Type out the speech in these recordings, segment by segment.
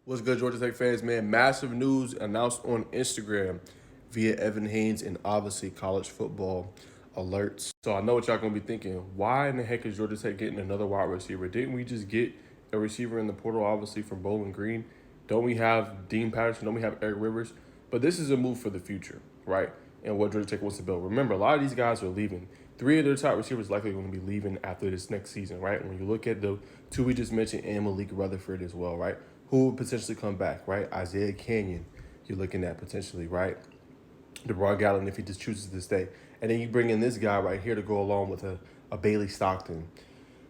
What's good, Georgia Tech fans, man? Massive news announced on Instagram via Evan Haynes and obviously college football alerts. So I know what y'all gonna be thinking. Why in the heck is Georgia Tech getting another wide receiver? Didn't we just get a receiver in the portal, obviously from Bowling Green? Don't we have Dean Patterson? Don't we have Eric Rivers? But this is a move for the future, right? And what Georgia Tech wants to build. Remember, a lot of these guys are leaving. Three of their top receivers likely going to be leaving after this next season, right? When you look at the two we just mentioned and Malik Rutherford as well, right? Who would potentially come back, right? Isaiah Canyon, you're looking at potentially, right? DeBron Gallen if he just chooses to stay. And then you bring in this guy right here to go along with a Bailey Stockton. You know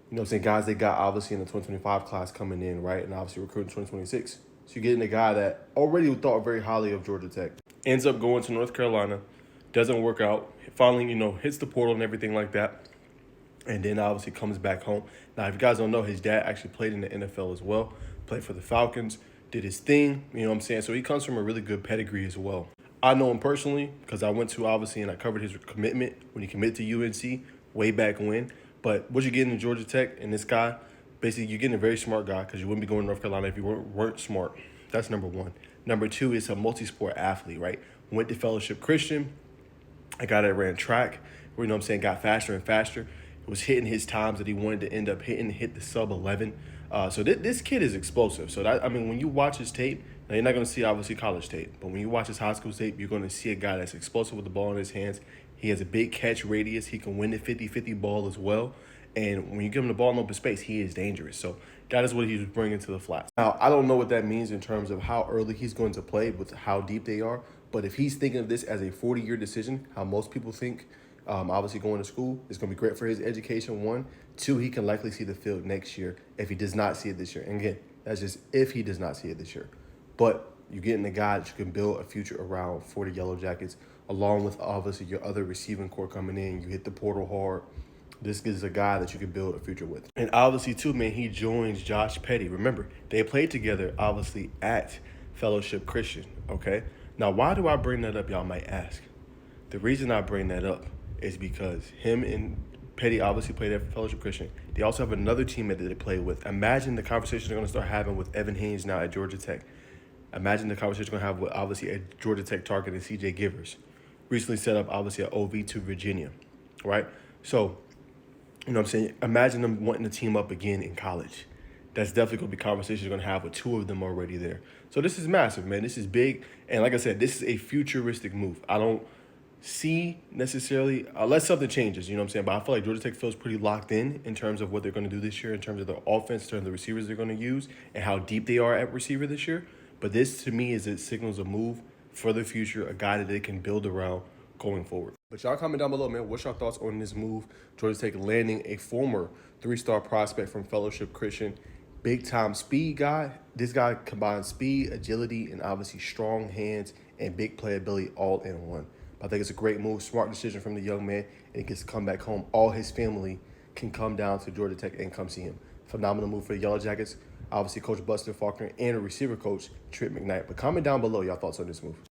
what I'm saying? Guys they got obviously in the 2025 class coming in, right? And obviously recruiting 2026. So you're getting a guy that already thought very highly of Georgia Tech. Ends up going to North Carolina. Doesn't work out. Finally, hits the portal and everything like that. And then obviously comes back home. Now, if you guys don't know, his dad actually played in the NFL as well. Played for the Falcons. Did his thing. You know what I'm saying? So he comes from a really good pedigree as well. I know him personally because I went to obviously and I covered his commitment when he committed to UNC way back when. But what you're getting in Georgia Tech and this guy, basically you're getting a very smart guy because you wouldn't be going to North Carolina if you weren't smart. That's number one. Number two is a multi-sport athlete, right? Went to Fellowship Christian. A guy that ran track, got faster and faster. Was hitting his times that he wanted to end up hitting, hit the sub 11. So this kid is explosive. So when you watch his tape, now you're not going to see obviously college tape, but when you watch his high school tape, you're going to see a guy that's explosive with the ball in his hands. He has a big catch radius. He can win the 50-50 ball as well. And when you give him the ball in open space, he is dangerous. So that is what he's bringing to the flats. Now, I don't know what that means in terms of how early he's going to play with how deep they are. But if he's thinking of this as a 40-year decision, how most people think, obviously going to school is going to be great for his education, one. Two, he can likely see the field next year if he does not see it this year. And again, that's just if he does not see it this year. But you're getting a guy that you can build a future around for the Yellow Jackets, along with obviously your other receiving core coming in. You hit the portal hard. This is a guy that you can build a future with. And obviously, too, man, he joins Josh Petty. Remember, they played together, obviously, at Fellowship Christian, okay? Now, why do I bring that up, y'all might ask? The reason I bring that up is because him and Petty obviously played at Fellowship Christian. They also have another teammate that they play with. Imagine the conversation they're going to start having with Evan Haynes now at Georgia Tech. Imagine the conversation they're going to have with, obviously, a Georgia Tech target and C.J. Givers. Recently set up, obviously, an OV to Virginia, right? So, imagine them wanting to team up again in college. That's definitely going to be conversations you're going to have with two of them already there. So this is massive, man. This is big. And like I said, this is a futuristic move. I don't see necessarily, unless something changes, But I feel like Georgia Tech feels pretty locked in terms of what they're going to do this year, in terms of their offense, in terms of the receivers they're going to use, and how deep they are at receiver this year. But this, to me, it signals a move for the future, a guy that they can build around going forward. But y'all comment down below, man. What's your thoughts on this move? Georgia Tech landing a former three-star prospect from Fellowship Christian. Big-time speed guy. This guy combines speed, agility, and obviously strong hands and big playability all in one. I think it's a great move, smart decision from the young man, and he gets to come back home. All his family can come down to Georgia Tech and come see him. Phenomenal move for the Yellow Jackets. Obviously, Coach Buster Faulkner and a receiver coach, Trent McKnight. But comment down below your thoughts on this move.